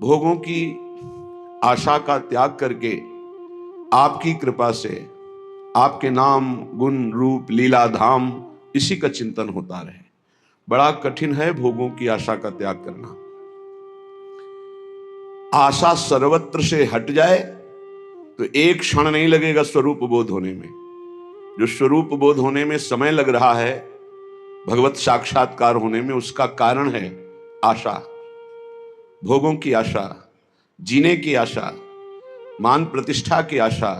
भोगों की आशा का त्याग करके आपकी कृपा से आपके नाम गुण रूप लीला धाम इसी का चिंतन होता रहे। बड़ा कठिन है भोगों की आशा का त्याग करना। आशा सर्वत्र से हट जाए तो एक क्षण नहीं लगेगा स्वरूप बोध होने में। जो स्वरूप बोध होने में समय लग रहा है, भगवत साक्षात्कार होने में, उसका कारण है आशा। भोगों की आशा, जीने की आशा, मान प्रतिष्ठा की आशा,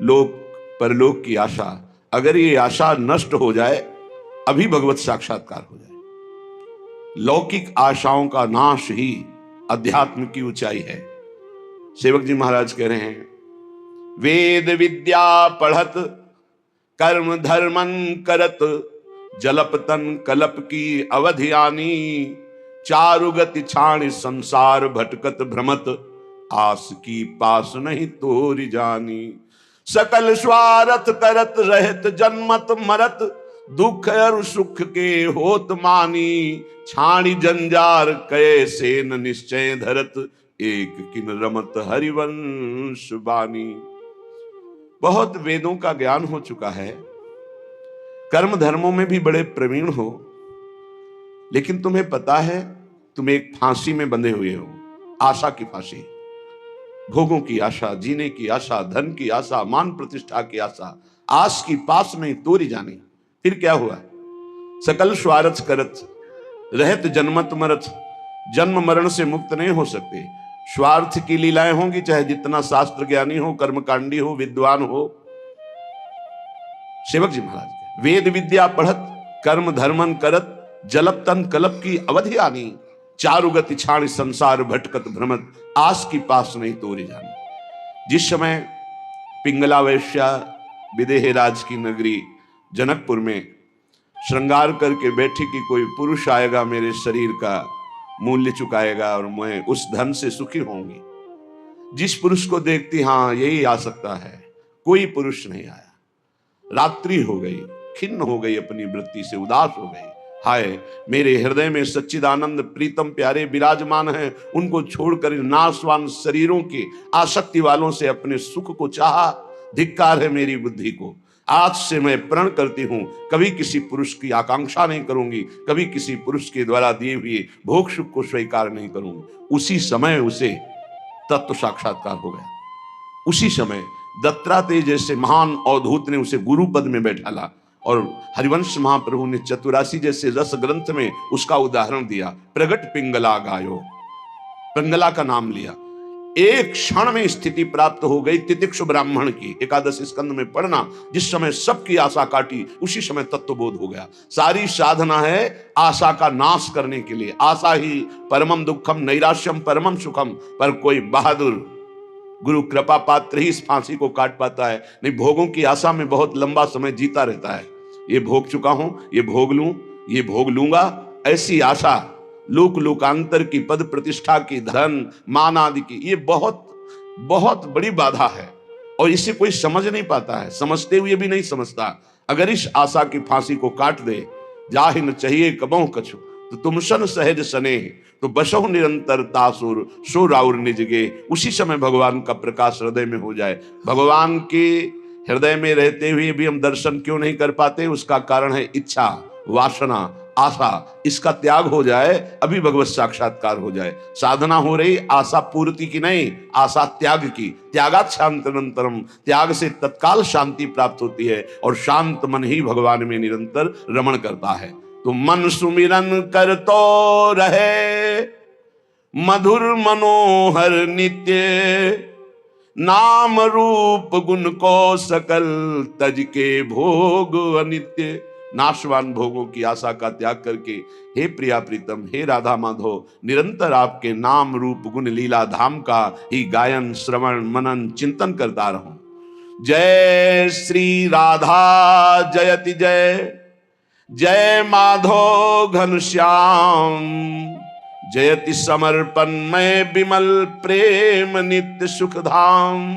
लोक परलोक की आशा। अगर ये आशा नष्ट हो जाए अभी भगवत साक्षात्कार हो जाए। लौकिक आशाओं का नाश ही अध्यात्म की ऊंचाई है। सेवक जी महाराज कह रहे हैं, वेद विद्या पढ़त कर्म धर्मन करत, जलप तन कलप की अवधि आनी, चारु गति छाण संसार भटकत भ्रमत, आस की पास नहीं तोरी जानी। सकल स्वार्थ करत रहत जन्मत मरत, दुख और सुख के होत मानी, छाणी जंजार कैसे न निश्चय धरत, एक किन रमत हरिवंश बानी। बहुत वेदों का ज्ञान हो चुका है, कर्म धर्मों में भी बड़े प्रवीण हो, लेकिन तुम्हें पता है तुम एक फांसी में बंधे हुए हो, आशा की फांसी। भोगों की आशा, जीने की आशा, धन की आशा, मान प्रतिष्ठा की आशा, आस की पास में तोरी जानी। फिर क्या हुआ? सकल स्वार्थ करत रहत जन्मत मरत, जन्म मरण से मुक्त नहीं हो सकते। स्वार्थ की लीलाएं होंगी, चाहे जितना शास्त्र ज्ञानी हो, कर्मकांडी हो, विद्वान हो। सेवक जी महाराज, वेद विद्या पढ़त कर्म धर्मन करत, जलप तन कलप की अवधि आनी, चारु गति छाण संसार भटकत भ्रमत, आस की पास नहीं तोरी जानी। जिस समय पिंगला वैश्या विदेह राज की नगरी जनकपुर में श्रृंगार करके बैठी कि कोई पुरुष आएगा, मेरे शरीर का मूल्य चुकाएगा और मैं उस धन से सुखी होंगी। जिस पुरुष को देखती, हाँ यही आ सकता है, कोई पुरुष नहीं आया। रात्रि हो गई, खिन्न हो गई, अपनी वृत्ति से उदास हो गई। हाय, मेरे हृदय में सच्चिदानंद प्रीतम प्यारे विराजमान हैं, उनको छोड़कर नाशवान शरीरों की आसक्ति वालों से अपने सुख को चाहा। धिक्कार है मेरी बुद्धि को। आज से मैं प्रण करती हूं, कभी किसी पुरुष की आकांक्षा नहीं करूंगी, कभी किसी पुरुष के द्वारा दिए हुए भोग सुख को स्वीकार नहीं करूंगी। उसी समय उसे तत्व साक्षात्कार हो गया। उसी समय दत्तात्रेय जैसे महान अवधूत ने उसे गुरु पद में बैठाला और हरिवंश महाप्रभु ने चतुरासी जैसे रस ग्रंथ में उसका उदाहरण दिया। प्रगट पिंगला गायो, पिंगला का नाम लिया। एक क्षण में स्थिति प्राप्त हो गई तितिक्षु ब्राह्मण की। एकादश स्कंद में पढ़ना, जिस समय सबकी आशा काटी उसी समय तत्वबोध हो गया। सारी साधना है आशा का नाश करने के लिए। आशा ही परमम दुखम नैराश्यम परमम सुखम। पर कोई बहादुर गुरु कृपा पात्र ही इस फांसी को काट पाता है, नहीं भोगों की आशा में बहुत लंबा समय जीता रहता है। ये भोग चुका हूं, ये भोग लूं, ये भोग लूंगा, ऐसी आशा लोक लोकांतर की, पद प्रतिष्ठा की, धन मान आदि की, ये बहुत बहुत बड़ी बाधा है और इसे कोई समझ नहीं पाता है, समझते हुए भी नहीं समझता। अगर इस आशा की फांसी को काट दे, जाहि न चाहिए कबहु कछु, तो तुम सन सहज सने, तो बसहु निरंतर तासुर सो राउर निजगे। उसी समय भगवान का प्रकाश हृदय में हो जाए। भगवान के हृदय में रहते हुए भी हम दर्शन क्यों नहीं कर पाते? उसका कारण है इच्छा, वासना, आशा। इसका त्याग हो जाए, अभी भगवत साक्षात्कार हो जाए। साधना हो रही आशा पूर्ति की नहीं, आशा त्याग की। त्यागात् शांतिरंतरम, त्याग से तत्काल शांति प्राप्त होती है और शांत मन ही भगवान में निरंतर रमण करता है। तो मन सुमिरन कर तो रहे, मधुर मनोहर नित्य, नाम रूप गुण को सकल तज के भोग अनित्य। नाशवान भोगों की आशा का त्याग करके हे प्रिया प्रीतम, हे राधा माधव, निरंतर आपके नाम रूप गुण लीला धाम का ही गायन श्रवण मनन चिंतन करता रहूं। जय श्री राधा जयति जय, जय माधव घनश्याम, जयति समर्पण में विमल प्रेम नित्य सुखधाम।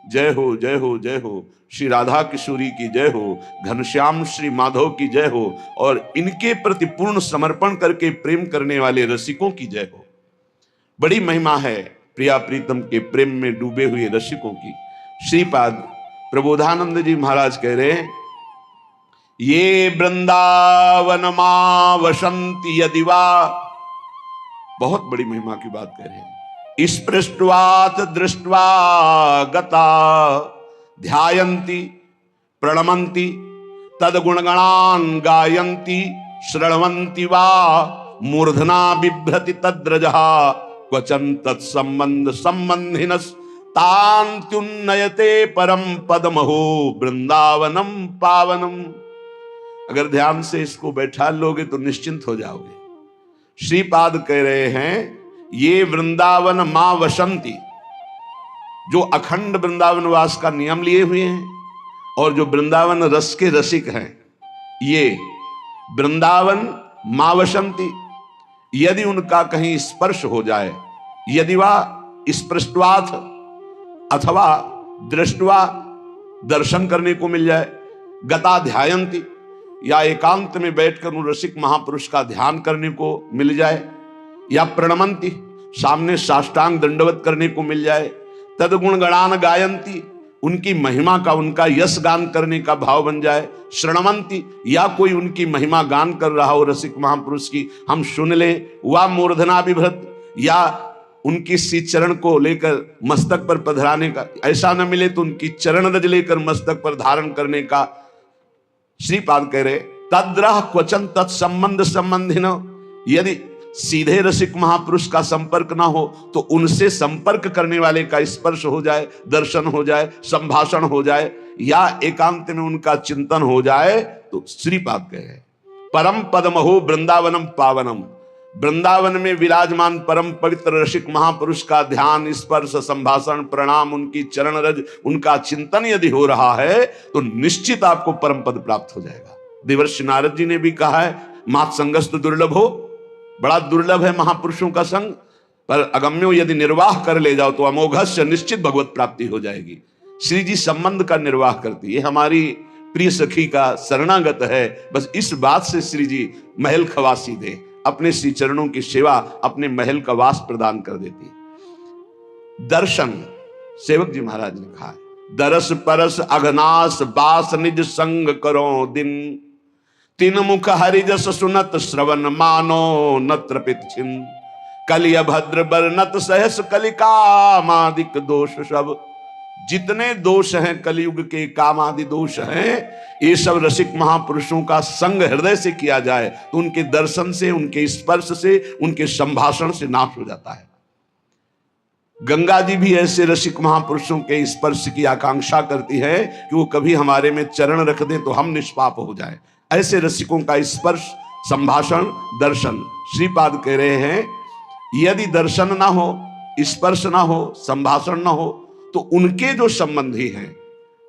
जय हो जय हो जय हो, श्री राधा किशोरी की जय हो, घनश्याम श्री माधव की जय हो, और इनके प्रति पूर्ण समर्पण करके प्रेम करने वाले रसिकों की जय हो। बड़ी महिमा है प्रिया प्रीतम के प्रेम में डूबे हुए रसिकों की। श्रीपाद प्रबोधानंद जी महाराज कह रहे हैं, ये वृंदावन मां वसंती यदि वा, बहुत बड़ी महिमा की बात कह रहे हैं। स्पृष्ट्वात दृष्ट्वा गता ध्यायन्ति प्रणमन्ति तद्गुणगणान् गायन्ति श्रण्वन्ति वा मूर्धना बिभ्रति तद्रजः क्वचन तत्संबंध संबंधिनस् तान्त्युन्नयते परम पदमहो वृंदावनम पावनम। अगर ध्यान से इसको बैठा लोगे तो निश्चिंत हो जाओगे। श्रीपाद कह रहे हैं, ये वृंदावन मां वसंती, जो अखंड वृंदावन वास का नियम लिए हुए हैं और जो वृंदावन रस के रसिक हैं, ये वृंदावन मां वसंती, यदि उनका कहीं स्पर्श हो जाए, यदि वह स्पृष्ट्वाथ अथवा दृष्टवा दर्शन करने को मिल जाए, गता ध्यायन्ति या एकांत में बैठकर उन रसिक महापुरुष का ध्यान करने को मिल जाए, या प्रणमंती सामने साष्टांग दंडवत करने को मिल जाए, तदगुण गणान गायंती उनकी महिमा का उनका यश गान करने का भाव बन जाए, श्रणवंती या कोई उनकी महिमा गान कर रहा हो रसिक महापुरुष की, हम सुन ले, वा मूर्धना बिभ्रत या उनकी सी चरण को लेकर मस्तक पर पधराने का, ऐसा न मिले तो उनकी चरण रज लेकर मस्तक पर धारण करने का। श्रीपाद कह रहे, तद्रह क्वचन तत्संबंध संबंधिन, यदि सीधे रसिक महापुरुष का संपर्क ना हो तो उनसे संपर्क करने वाले का स्पर्श हो जाए, दर्शन हो जाए, संभाषण हो जाए, या एकांत में उनका चिंतन हो जाए, तो श्रीपाद कहे परम पदमहो वृंदावनम पावनम, वृंदावन में विराजमान परम पवित्र रसिक महापुरुष का ध्यान, स्पर्श, संभाषण, प्रणाम, उनकी चरण रज, उनका चिंतन यदि हो रहा है तो निश्चित आपको परम पद प्राप्त हो जाएगा। देवर्षि नारद जी ने भी कहा है, मात संगस्त दुर्लभ हो, बड़ा दुर्लभ है महापुरुषों का संग, पर अगम्यो यदि निर्वाह कर ले जाओ तो अमोघस्य निश्चित भगवत प्राप्ति हो जाएगी। श्री जी संबंध का निर्वाह करती है, हमारी प्रिय सखी का शरणागत है, बस इस बात से श्री जी महल खवासी दे, अपने श्री चरणों की सेवा, अपने महल का वास प्रदान कर देती है। दर्शन, सेवक जी महाराज ने कहा है, दरस परस अघनास बास निज संग करो दिन, तीन मुख हरिजस सुनत श्रवण मानो नत्र पित छिन, कलिय भद्र बरनत सहस कलिकामादिक दोष सब। जितने दोष हैं कलयुग के, कामादि दोष हैं, ये सब रसिक महापुरुषों का संग हृदय से किया जाए तो उनके दर्शन से, उनके स्पर्श से, उनके संभाषण से नाश हो जाता है। गंगा जी भी ऐसे रसिक महापुरुषों के स्पर्श की आकांक्षा करती है कि वो कभी हमारे में चरण रख दें तो हम निष्पाप हो जाए। ऐसे रसिकों का स्पर्श, संभाषण, दर्शन, श्रीपाद कह रहे हैं, यदि दर्शन ना हो, स्पर्श ना हो, संभाषण ना हो तो उनके जो संबंधी हैं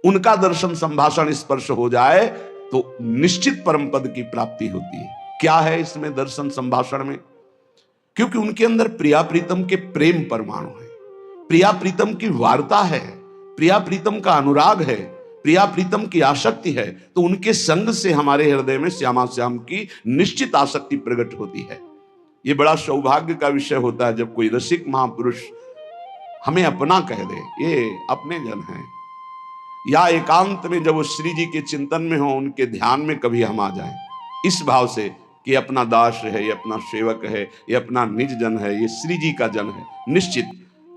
उनका दर्शन, संभाषण, स्पर्श हो जाए तो निश्चित परम पद की प्राप्ति होती है। क्या है इसमें दर्शन संभाषण में? क्योंकि उनके अंदर प्रिया प्रीतम के प्रेम परमाणु है, प्रिया प्रीतम की वार्ता है, प्रिया प्रीतम का अनुराग है, प्रिया प्रीतम की आसक्ति है, तो उनके संग से हमारे हृदय में श्यामा श्याम की निश्चित आसक्ति प्रकट होती है। ये बड़ा सौभाग्य का विषय होता है जब कोई रसिक महापुरुष हमें अपना कह दे, ये अपने जन हैं, या एकांत में जब वो श्री जी के चिंतन में हो, उनके ध्यान में कभी हम आ जाएं, इस भाव से कि अपना दास है, ये अपना सेवक है, ये अपना निज जन है, ये श्री जी का जन है, निश्चित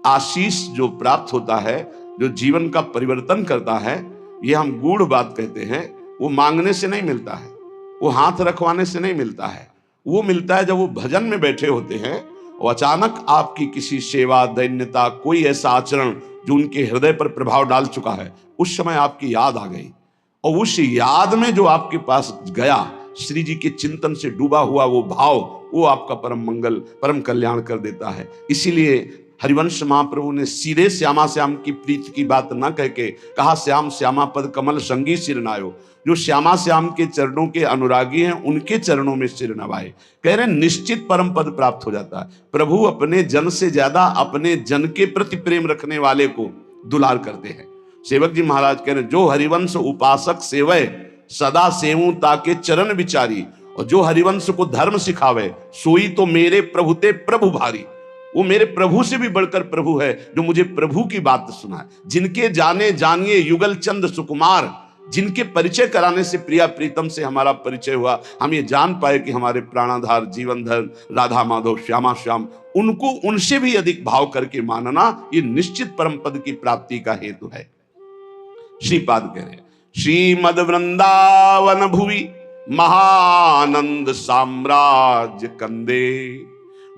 आशीष जो प्राप्त होता है, जो जीवन का परिवर्तन करता है, ये हम गूढ़ बात कहते हैं, वो मांगने से नहीं मिलता है, वो हाथ रखवाने से नहीं मिलता है, वो मिलता है जब वो भजन में बैठे होते हैं और अचानक आपकी किसी सेवा, दैन्यता, कोई ऐसा आचरण जो उनके हृदय पर प्रभाव डाल चुका है, उस समय आपकी याद आ गई और उस याद में जो आपके पास गया, श्री जी के चिंतन से डूबा हुआ वो भाव, वो आपका परम मंगल, परम कल्याण कर देता है। इसीलिए हरिवंश महाप्रभु ने सीधे श्यामा श्याम की प्रीति की बात न कह के कहा, श्याम श्यामा पद कमल संगी सिर नायो। जो श्यामा श्याम के चरणों के अनुरागी हैं उनके चरणों में सिर नवाए। कह रहे निश्चित परम पद प्राप्त हो जाता है। प्रभु अपने जन से ज्यादा अपने जन के प्रति प्रेम रखने वाले को दुलार करते हैं। सेवक जी महाराज कह रहे, जो हरिवंश उपासक सेवय सदा सेवूं ताके चरण विचारी, और जो हरिवंश को धर्म सिखावे सोई तो मेरे प्रभुते प्रभु भारी। वो मेरे प्रभु से भी बढ़कर प्रभु है, जो मुझे प्रभु की बात सुनाए। जिनके जाने जानिए युगल चंद सुकुमार, जिनके परिचय कराने से प्रिया प्रीतम से हमारा परिचय हुआ, हम ये जान पाए कि हमारे प्राणाधार जीवनधर राधा माधव श्यामा श्याम, उनको उनसे भी अधिक भाव करके मानना ये निश्चित परम पद की प्राप्ति का हेतु है। श्रीपाद कह रहे श्रीमद वृंदावन भुवि महानंद साम्राज्य कंदे,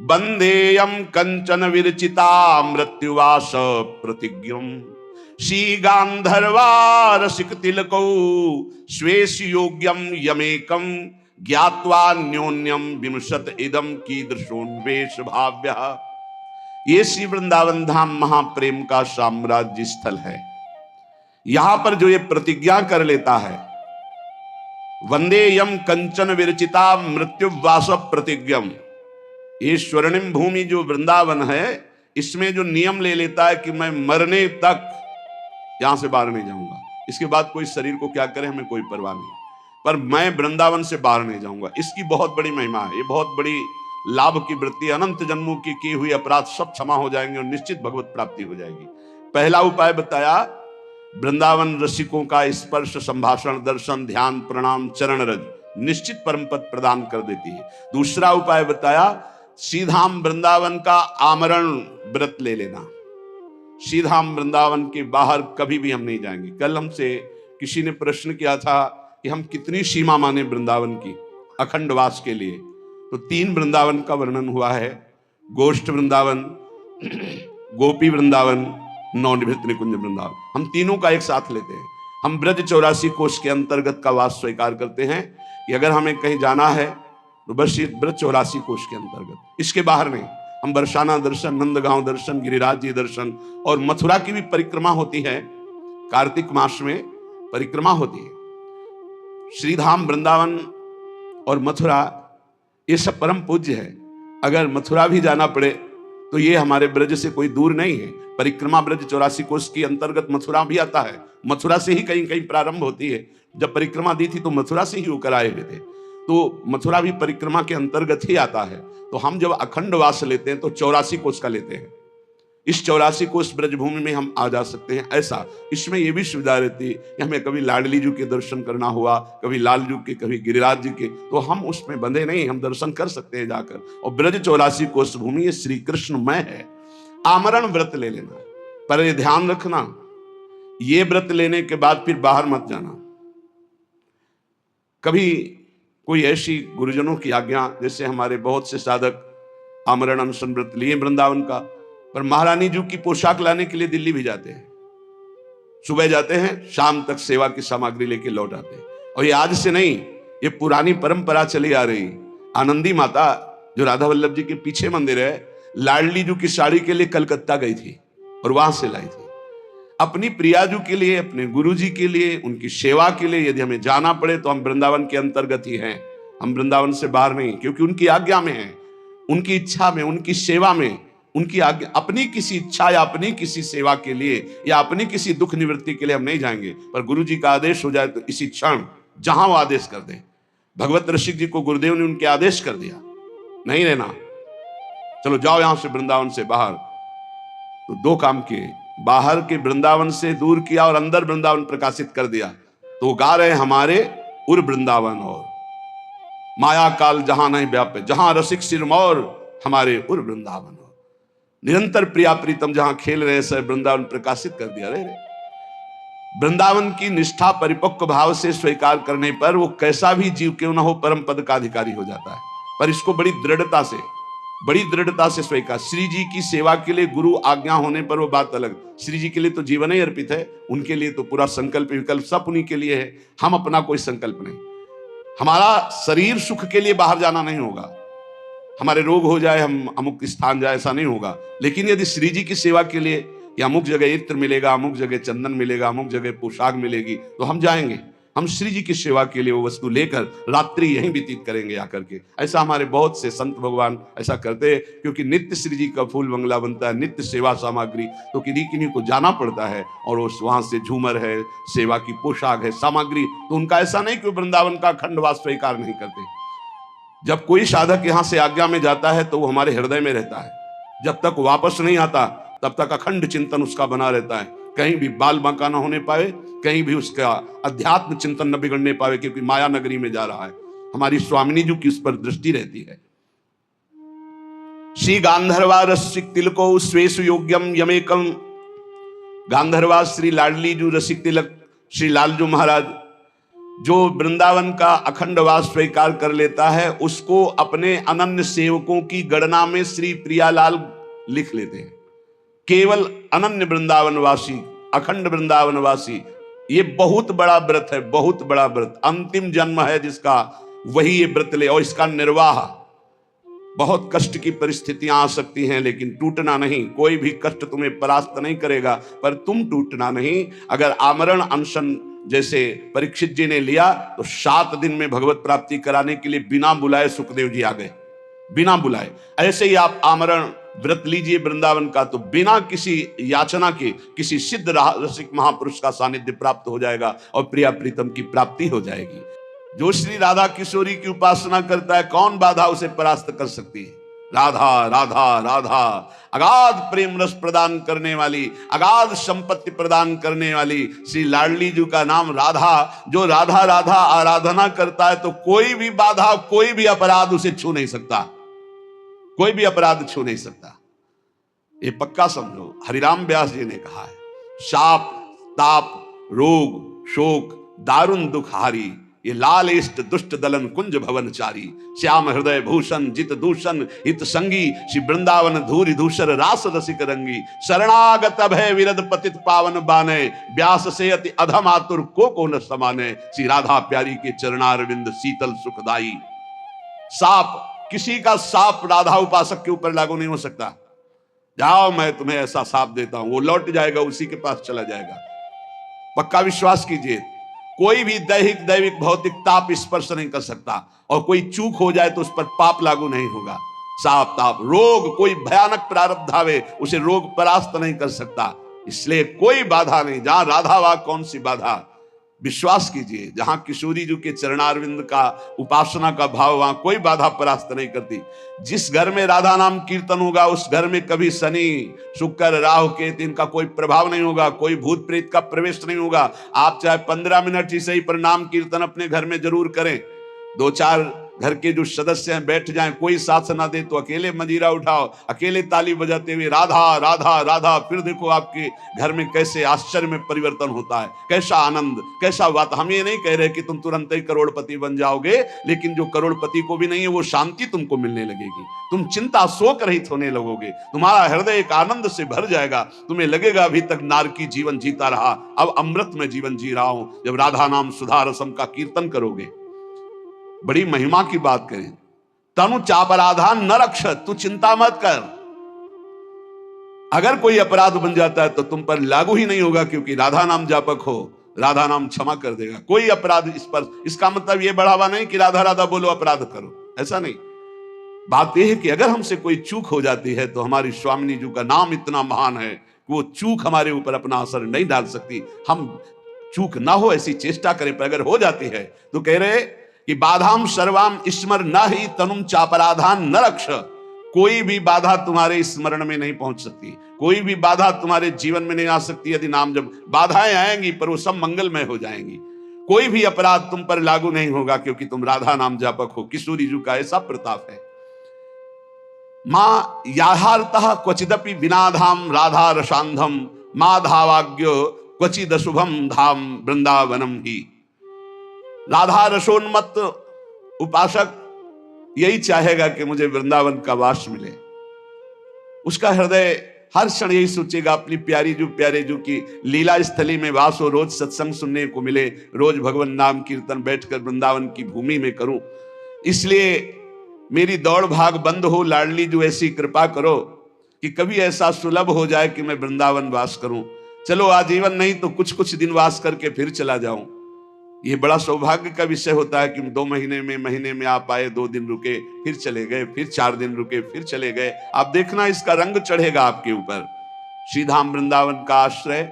बंदेयम कंचन विरचिता मृत्युवास प्रतिज्ञम, श्री गांधर्वा रसिक तिलकौ स्वेश योग्यम यमेकम, ज्ञात्वा न्योन्यम विमशत इदम कीदृशोन्वेष भाव्य। ये श्री वृंदावन धाम महाप्रेम का साम्राज्य स्थल है। यहां पर जो ये प्रतिज्ञा कर लेता है, वंदेयम कंचन विरचिता मृत्युवास प्रतिज्ञम, ये स्वर्णिम भूमि जो वृंदावन है, इसमें जो नियम ले लेता है कि मैं मरने तक यहां से बाहर नहीं जाऊंगा, इसके बाद कोई शरीर को क्या करे हमें कोई परवाह नहीं, पर मैं वृंदावन से बाहर नहीं जाऊंगा, इसकी बहुत बड़ी महिमा है। ये बहुत बड़ी लाभ की वृत्ति, अनंत जन्मों की हुई अपराध सब क्षमा हो जाएंगे और निश्चित भगवत प्राप्ति हो जाएगी। पहला उपाय बताया, वृंदावन रसिकों का स्पर्श संभाषण दर्शन ध्यान प्रणाम चरण रज निश्चित परम पद प्रदान कर देती है। दूसरा उपाय बताया, सीधाम वृंदावन का आमरण व्रत ले लेना। सीधाम वृंदावन के बाहर कभी भी हम नहीं जाएंगे। कल हमसे किसी ने प्रश्न किया था कि हम कितनी सीमा माने वृंदावन की अखंडवास के लिए, तो 3 वृंदावन का वर्णन हुआ है, गोष्ठ वृंदावन, गोपी वृंदावन, नवनिभृत निकुंज वृंदावन। हम तीनों का एक साथ लेते हैं। हम ब्रज 84 कोष के अंतर्गत का वास स्वीकार करते हैं कि अगर हमें कहीं जाना है तो बस ये ब्रज 84 कोष के अंतर्गत, इसके बाहर नहीं। हम बरसाना दर्शन, नंदगांव दर्शन, गिरिराज जी दर्शन और मथुरा की भी परिक्रमा होती है, कार्तिक मास में परिक्रमा होती है। श्रीधाम वृंदावन और मथुरा ये सब परम पूज्य है। अगर मथुरा भी जाना पड़े तो ये हमारे ब्रज से कोई दूर नहीं है। परिक्रमा ब्रज 84 कोष के अंतर्गत मथुरा भी आता है। मथुरा से ही कहीं कहीं प्रारंभ होती है। जब परिक्रमा दी थी तो मथुरा से ही होकर आए हुए थे, तो मथुरा भी परिक्रमा के अंतर्गत ही आता है। तो हम जब अखंड वास लेते हैं तो 84 कोष का लेते हैं। इस 84 कोष ब्रजभूमि में हम आ जा सकते हैं। ऐसा इसमें यह भी सुविधा रहती है कि हमें कभी लाडली जी के दर्शन करना हुआ, कभी लाल जी के, कभी गिरिराज जी के, तो हम उसमें बंधे नहीं, हम दर्शन कर सकते हैं जाकर। और ब्रज 84 कोष भूमि ये श्री कृष्णमय है। आमरण व्रत ले लेना, पर ये ध्यान रखना, ये व्रत लेने के बाद फिर बाहर मत जाना। कभी कोई ऐसी गुरुजनों की आज्ञा, जैसे हमारे बहुत से साधक आमरण अनशन व्रत लिए वृंदावन का, पर महारानी जी की पोशाक लाने के लिए दिल्ली भी जाते हैं। सुबह जाते हैं, शाम तक सेवा की सामग्री लेके लौट आते हैं। और ये आज से नहीं, ये पुरानी परंपरा चली आ रही। आनंदी माता जो राधा वल्लभ जी के पीछे मंदिर है, लाडली जी की साड़ी के लिए कलकत्ता गई थी और वहां से लाई थी। अपनी प्रियाजू के लिए, अपने गुरु जी के लिए, उनकी सेवा के लिए यदि हमें जाना पड़े तो हम वृंदावन के अंतर्गत ही हैं। हम वृंदावन से बाहर नहीं, क्योंकि उनकी आज्ञा में है, उनकी इच्छा में, उनकी सेवा में, उनकी आज्ञा। अपनी किसी इच्छा या अपनी किसी सेवा के लिए या अपनी किसी दुख निवृत्ति के लिए हम नहीं जाएंगे, पर गुरु जी का आदेश हो जाए तो इसी क्षण जहां वो आदेश कर दे। भगवत ऋषिक जी को गुरुदेव ने उनके आदेश कर दिया, नहीं रहना, चलो जाओ यहां से वृंदावन से बाहर। तो 2 काम किए, बाहर के वृंदावन से दूर किया और अंदर वृंदावन प्रकाशित कर दिया। तो गा रहे हमारे उर वृंदावन और माया काल जहां नहीं व्यापे, जहां रसिक सिरमौर हमारे उर वृंदावन और निरंतर प्रिया प्रीतम जहां खेल रहे सब वृंदावन प्रकाशित कर दिया। रे वृंदावन की निष्ठा परिपक्व भाव से स्वीकार करने पर वो कैसा भी जीव क्यों ना हो परम पद का अधिकारी हो जाता है। पर इसको बड़ी दृढ़ता से स्वीकार। श्री जी की सेवा के लिए गुरु आज्ञा होने पर वो बात अलग। श्री जी के लिए तो जीवन ही अर्पित है, उनके लिए तो पूरा संकल्प विकल्प सब उन्हीं के लिए है। हम अपना कोई संकल्प नहीं। हमारा शरीर सुख के लिए बाहर जाना नहीं होगा, हमारे रोग हो जाए हम अमुक स्थान जाए, ऐसा नहीं होगा। लेकिन यदि श्री जी की सेवा के लिए कि अमुक जगह इत्र मिलेगा, अमुक जगह चंदन मिलेगा, अमुक जगह पोशाक मिलेगी, तो हम जाएंगे। हम श्री जी की सेवा के लिए वो वस्तु लेकर रात्रि यहीं व्यतीत करेंगे आकर के। ऐसा हमारे बहुत से संत भगवान ऐसा करते हैं, क्योंकि नित्य श्री जी का फूल बंगला बनता है, नित्य सेवा सामग्री, तो किन्हीं को जाना पड़ता है। और वहां से झूमर है, सेवा की पोशाक है, सामग्री, तो उनका ऐसा नहीं कि वृंदावन का खंडवास स्वीकार नहीं करते। जब कोई साधक यहां से आज्ञा में जाता है तो वो हमारे हृदय में रहता है। जब तक वापस नहीं आता तब तक अखंड चिंतन उसका बना रहता है, कहीं भी बाल बांका ना होने पाए, कहीं भी उसका अध्यात्म चिंतन न बिगड़ने पावे, क्योंकि माया नगरी में जा रहा है। हमारी स्वामिनी जी की उस पर दृष्टि रहती है। श्री गांधर्वा रसिक तिलको स्वेशु योग्यम यमेकम। गांधर्वा श्री लाडली जो रसिक तिलक श्री लालजू महाराज, जो वृंदावन का अखंड वास स्वीकार कर लेता है, उसको अपने अनन्य सेवकों की गणना में श्री प्रियालाल लिख लेते हैं। केवल अनन्य वृंदावनवासी, अखंड वृंदावनवासी, ये बहुत बड़ा व्रत है, बहुत बड़ा व्रत। अंतिम जन्म है जिसका, वही ये व्रत ले। और इसका निर्वाह, बहुत कष्ट की परिस्थितियां आ सकती हैं, लेकिन टूटना नहीं। कोई भी कष्ट तुम्हें परास्त नहीं करेगा, पर तुम टूटना नहीं। अगर आमरण अनशन जैसे परीक्षित जी ने लिया, तो 7 दिन में भगवत प्राप्ति कराने के लिए बिना बुलाए सुखदेव जी आ गए, बिना बुलाए। ऐसे ही आप आमरण व्रत लीजिए वृंदावन का, तो बिना किसी याचना के किसी सिद्ध रसिक महापुरुष का सानिध्य प्राप्त हो जाएगा और प्रिया प्रीतम की प्राप्ति हो जाएगी। जो श्री राधा किशोरी की उपासना करता है, कौन बाधा उसे परास्त कर सकती है? राधा राधा राधा, अगाध प्रेम रस प्रदान करने वाली, अगाध संपत्ति प्रदान करने वाली श्री लाडली जी का नाम राधा। जो राधा राधा आराधना करता है, तो कोई भी बाधा, कोई भी अपराध उसे छू नहीं सकता, कोई भी अपराध छू नहीं सकता। ये पक्का समझो। हरिराम व्यास जी ने कहा है, शाप ताप रोग शोक दारुण दुख हारी, ये लाल इष्ट दुष्ट दलन कुंज भवन चारी। श्याम हृदय भूषण जित दूषण हित संगी, श्री वृंदावन धूरि धूसर रास रसिक रंगी। शरणागत भय विरद पतित पावन बाने, व्यास से अति अधम आतुर को न समाने। श्री राधा प्यारी के चरणारविंद शीतल सुखदाई। साप, किसी का साप राधा उपासक के ऊपर लागू नहीं हो सकता। जाओ मैं तुम्हें ऐसा साप देता हूं, वो लौट जाएगा, उसी के पास चला जाएगा। पक्का विश्वास कीजिए। कोई भी दैहिक दैविक भौतिक ताप स्पर्श नहीं कर सकता, और कोई चूक हो जाए तो उस पर पाप लागू नहीं होगा। साप ताप रोग, कोई भयानक प्रारब्ध आवे, उसे रोग परास्त नहीं कर सकता। इसलिए कोई बाधा नहीं। जहां राधा वहां कौन सी बाधा? विश्वास कीजिए, जहां किशोरी जी के चरणारविंद का उपासना का भाव, वहां कोई बाधा परास्त नहीं करती। जिस घर में राधा नाम कीर्तन होगा, उस घर में कभी शनि शुक्र राहु केतु इनका कोई प्रभाव नहीं होगा, कोई भूत प्रेत का प्रवेश नहीं होगा। आप चाहे 15 मिनट ही सही पर नाम कीर्तन अपने घर में जरूर करें। 2-4 घर के जो सदस्य हैं बैठ जाएं, कोई साथ ना दे तो अकेले मजीरा उठाओ, अकेले ताली बजाते हुए राधा राधा राधा। फिर देखो आपके घर में कैसे आश्चर्य में परिवर्तन होता है, कैसा आनंद, कैसा बात। हम ये नहीं कह रहे कि तुम तुरंत ही करोड़पति बन जाओगे, लेकिन जो करोड़पति को भी नहीं है, वो शांति तुमको मिलने लगेगी। तुम चिंता शोक रहित होने लगोगे, तुम्हारा हृदय एक आनंद से भर जाएगा। तुम्हें लगेगा अभी तक नारकी जीवन जीता रहा, अब अमृत में जीवन जी रहा हूं। जब राधा नाम सुधा रसम का कीर्तन करोगे, बड़ी महिमा की बात करें। तनु चापराधान न रक्ष, तू चिंता मत कर। अगर कोई अपराध बन जाता है तो तुम पर लागू ही नहीं होगा, क्योंकि राधा नाम जापक हो, राधा नाम क्षमा कर देगा। कोई अपराध इस पर, इसका मतलब यह बढ़ावा नहीं कि राधा राधा बोलो अपराध करो, ऐसा नहीं। बात यह है कि अगर हमसे कोई चूक हो जाती है, तो हमारी स्वामिनी जी का नाम इतना महान है कि वो चूक हमारे ऊपर अपना असर नहीं डाल सकती। हम चूक ना हो ऐसी चेष्टा करें, पर अगर हो जाती है तो कह रहे कि बाधाम सर्वाम स्मर न ही तनुम चापराधान न रक्ष। कोई भी बाधा तुम्हारे स्मरण में नहीं पहुंच सकती, कोई भी बाधा तुम्हारे जीवन में नहीं आ सकती। यदि नाम जब बाधाएं आएंगी, पर वो सब मंगलमय हो जाएंगी। कोई भी अपराध तुम पर लागू नहीं होगा, क्योंकि तुम राधा नाम जापक हो। किशोरी जी का ऐसा प्रताप है। मां याहारतः क्वचिदपि विनाधाम राधा रसांधम, माधावाग्यो क्वचिद शुभम धाम वृंदावनम ही। राधा रसोन्मत्त उपासक यही चाहेगा कि मुझे वृंदावन का वास मिले। उसका हृदय हर क्षण यही सोचेगा, अपनी प्यारी जो प्यारे जो की लीला स्थली में वास हो, रोज सत्संग सुनने को मिले, रोज भगवान नाम कीर्तन बैठकर वृंदावन की भूमि में करूं। इसलिए मेरी दौड़ भाग बंद हो, लाडली जो ऐसी कृपा करो कि कभी ऐसा सुलभ हो जाए कि मैं वृंदावन वास करूं। चलो आजीवन नहीं तो कुछ कुछ दिन वास करके फिर चला जाऊं। ये बड़ा सौभाग्य का विषय होता है कि 2 महीने में आप आए, 2 दिन रुके, फिर चले गए, फिर 4 दिन रुके, फिर चले गए। आप देखना इसका रंग चढ़ेगा आपके ऊपर। श्रीधाम वृंदावन का आश्रय,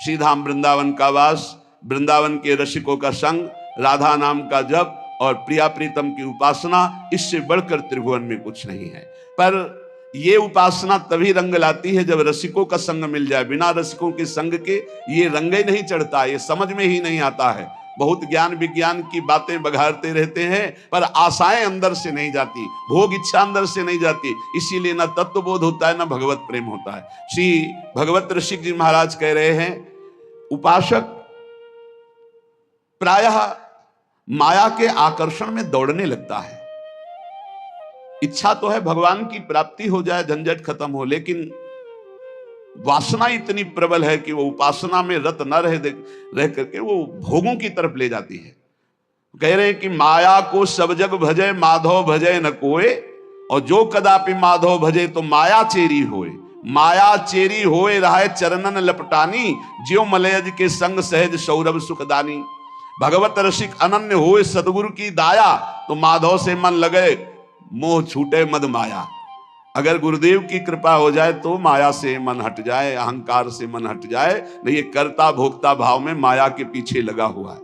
श्रीधाम वृंदावन का वास, वृंदावन के रसिकों का संग, राधा नाम का जप और प्रिया प्रीतम की उपासना, इससे बढ़कर त्रिभुवन में कुछ नहीं है। पर ये उपासना तभी रंग लाती है जब रसिकों का संग मिल जाए। बिना रसिकों के संग के ये रंग ही नहीं चढ़ता, ये समझ में ही नहीं आता है। बहुत ज्ञान विज्ञान की बातें बघारते रहते हैं, पर आशाएं अंदर से नहीं जाती, भोग इच्छा अंदर से नहीं जाती, इसीलिए ना तत्वबोध होता है ना भगवत प्रेम होता है। श्री भगवत ऋषिक जी महाराज कह रहे हैं, उपासक प्रायः माया के आकर्षण में दौड़ने लगता है। इच्छा तो है भगवान की प्राप्ति हो जाए, झंझट खत्म हो, लेकिन वासना इतनी प्रबल है कि वो उपासना में रत न रह करके वो भोगों की तरफ ले जाती है। कह रहे हैं कि माया को सब जग भजे, माधव भजे न कोय, और जो कदापि माधव भजे तो माया चेरी होए। माया चेरी होए रहे चरणन लपटानी, ज्यो मलयज के संग सहज सौरभ सुखदानी। भगवत रसिक अनन्य होए सदगुरु की दाया, तो माधव से मन लगे मोह छूटे मद माया। अगर गुरुदेव की कृपा हो जाए तो माया से मन हट जाए, अहंकार से मन हट जाए, नहीं ये कर्ता भोक्ता भाव में माया के पीछे लगा हुआ है।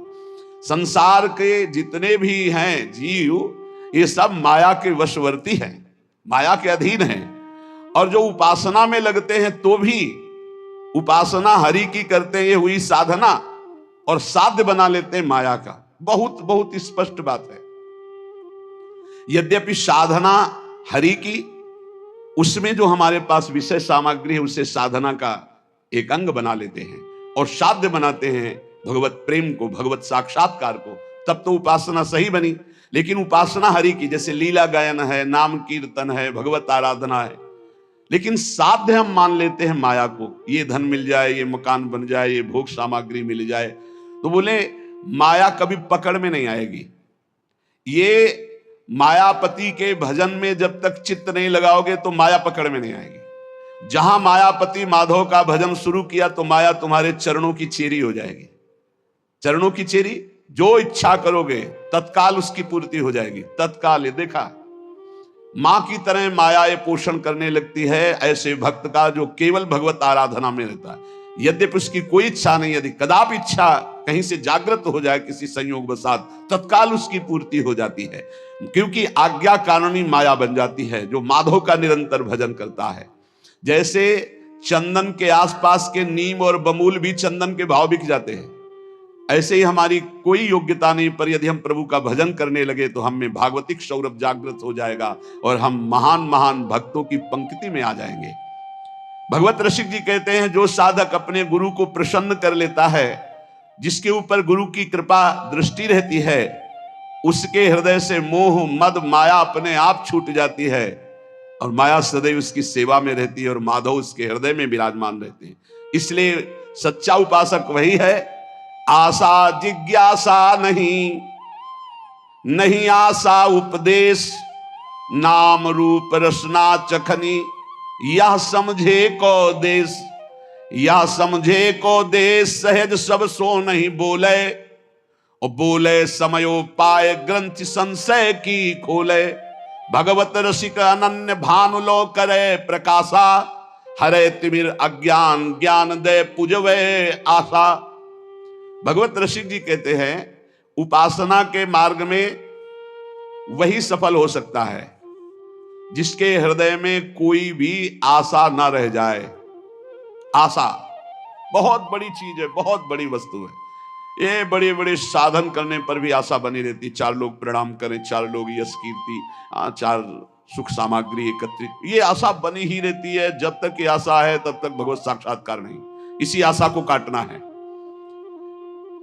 संसार के जितने भी हैं जीव, ये सब माया के वशवर्ती हैं, माया के अधीन हैं। और जो उपासना में लगते हैं तो भी उपासना हरि की करते हैं, ये हुई साधना, और साध्य बना लेते हैं माया का। बहुत बहुत स्पष्ट बात है। यद्यपि साधना हरि की, उसमें जो हमारे पास विषय सामग्री है उसे साधना का एक अंग बना लेते हैं और साध्य बनाते हैं भगवत प्रेम को, भगवत साक्षात्कार को, तब तो उपासना सही बनी। लेकिन उपासना हरि की, जैसे लीला गायन है, नाम कीर्तन है, भगवत आराधना है, लेकिन साध्य हम मान लेते हैं माया को। ये धन मिल जाए, ये मकान बन जाए, ये भोग सामग्री मिल जाए, तो बोले माया कभी पकड़ में नहीं आएगी। ये मायापति के भजन में जब तक चित्त नहीं लगाओगे तो माया पकड़ में नहीं आएगी। जहां मायापति माधव का भजन शुरू किया तो माया तुम्हारे चरणों की चेरी हो जाएगी। चरणों की चेरी, जो इच्छा करोगे तत्काल उसकी पूर्ति हो जाएगी, तत्काल। ये देखा, मां की तरह माया ये पोषण करने लगती है ऐसे भक्त का जो केवल भगवत आराधना में रहता है। यद्यपि उसकी कोई इच्छा नहीं, यदि कदापि इच्छा कहीं से जागृत हो जाए किसी संयोग वसात, तत्काल उसकी पूर्ति हो जाती है, क्योंकि आज्ञा कानूनी माया बन जाती है जो माधव का निरंतर भजन करता है। जैसे चंदन के आसपास के नीम और बमूल भी चंदन के भाव बिक जाते हैं, ऐसे ही हमारी कोई योग्यता नहीं, पर यदि हम प्रभु का भजन करने लगे तो हम में भागवतिक सौरभ जागृत हो जाएगा और हम महान महान भक्तों की पंक्ति में आ जाएंगे। भगवत रसिक जी कहते हैं, जो साधक अपने गुरु को प्रसन्न कर लेता है, जिसके ऊपर गुरु की कृपा दृष्टि रहती है, उसके हृदय से मोह मद माया अपने आप छूट जाती है और माया सदैव उसकी सेवा में रहती है और माधव उसके हृदय में विराजमान रहते हैं। इसलिए सच्चा उपासक वही है, आशा जिज्ञासा नहीं, नहीं आशा उपदेश, नाम रूप रसना चखनी, यह समझे को देश, यह समझे को देश, सहज सब सो नहीं बोले, और बोले समयो पाए ग्रंथ संशय की खोले। भगवत रसिक अनन्य भानु लो करे प्रकाशा, हरे तिमिर अज्ञान ज्ञान दे पुजवे आशा। भगवत रसिक जी कहते हैं, उपासना के मार्ग में वही सफल हो सकता है जिसके हृदय में कोई भी आशा ना रह जाए। आशा बहुत बड़ी चीज है, बहुत बड़ी वस्तु है। ये बड़े बड़े साधन करने पर भी आशा बनी रहती, चार लोग प्रणाम करें, चार लोग यश कीर्ति, चार सुख सामग्री एकत्रित, ये आशा बनी ही रहती है। जब तक ये आशा है तब तक भगवत साक्षात्कार नहीं, इसी आशा को काटना है।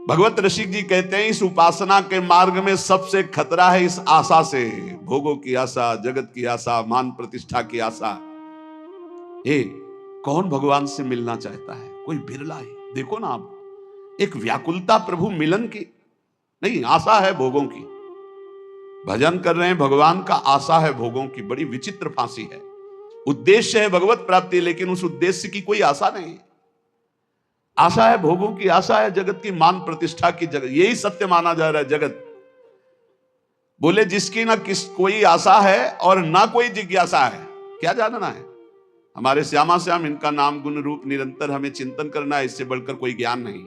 भगवत रसिक जी कहते हैं, इस उपासना के मार्ग में सबसे खतरा है इस आशा से, भोगों की आशा, जगत की आशा, मान प्रतिष्ठा की आशा। कौन भगवान से मिलना चाहता है? कोई बिरला है। देखो ना आप, एक व्याकुलता प्रभु मिलन की नहीं, आशा है भोगों की। भजन कर रहे हैं भगवान का, आशा है भोगों की। बड़ी विचित्र फांसी है। उद्देश्य है भगवत प्राप्ति, लेकिन उस उद्देश्य की कोई आशा नहीं। आशा है भोगों की, आशा है जगत की, मान प्रतिष्ठा की। जगत यही सत्य माना जा रहा है। जगत बोले जिसकी ना कोई आशा है और ना कोई जिज्ञासा है, क्या जानना है? हमारे श्यामा श्याम, इनका नाम गुण रूप निरंतर हमें चिंतन करना है, इससे बढ़कर कोई ज्ञान नहीं।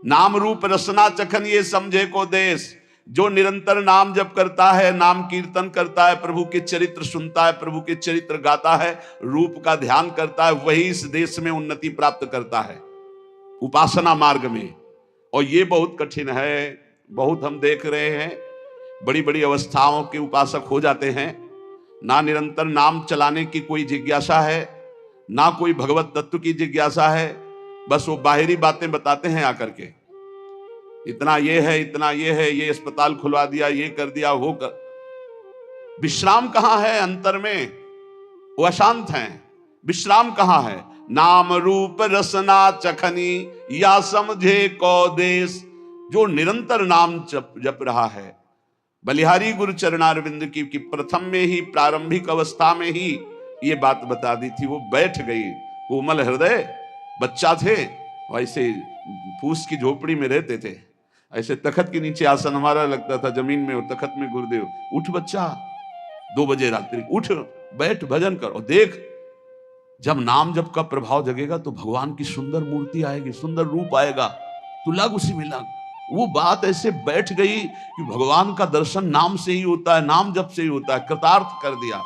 नाम रूप रसना चखन ये समझे को देश, जो निरंतर नाम जप करता है, नाम कीर्तन करता है, प्रभु के चरित्र सुनता है, प्रभु के चरित्र गाता है, रूप का ध्यान करता है, वही इस देश में उन्नति प्राप्त करता है उपासना मार्ग में। और ये बहुत कठिन है, बहुत हम देख रहे हैं, बड़ी बड़ी अवस्थाओं के उपासक हो जाते हैं, ना निरंतर नाम चलाने की कोई जिज्ञासा है, ना कोई भगवत तत्व की जिज्ञासा है, बस वो बाहरी बातें बताते हैं आकर के, इतना ये है, इतना ये है, ये अस्पताल खुलवा दिया, ये कर दिया, वो कर। विश्राम कहां है अंतर में? वो अशांत हैं। विश्राम कहां है? नाम रूप रसना चखनी या समझे को देश। जो निरंतर नाम जप रहा है, बलिहारी गुरु चरणारविंद की प्रथम में ही, प्रारंभिक अवस्था में ही ये बात बता दी थी। वो बैठ गई, कोमल हृदय बच्चा थे, वैसे फूस की झोपड़ी में रहते थे, ऐसे तखत के नीचे आसन हमारा लगता था जमीन में, और तखत में गुरुदेव, उठ बच्चा, 2 बजे रात्रि उठ, बैठ, भजन कर, और देख जब नाम जप का प्रभाव जगेगा तो भगवान की सुंदर मूर्ति आएगी, सुंदर रूप आएगा, तू लग उसी में लग। वो बात ऐसे बैठ गई कि भगवान का दर्शन नाम से ही होता है, नाम जप से ही होता है, कृतार्थ कर दिया।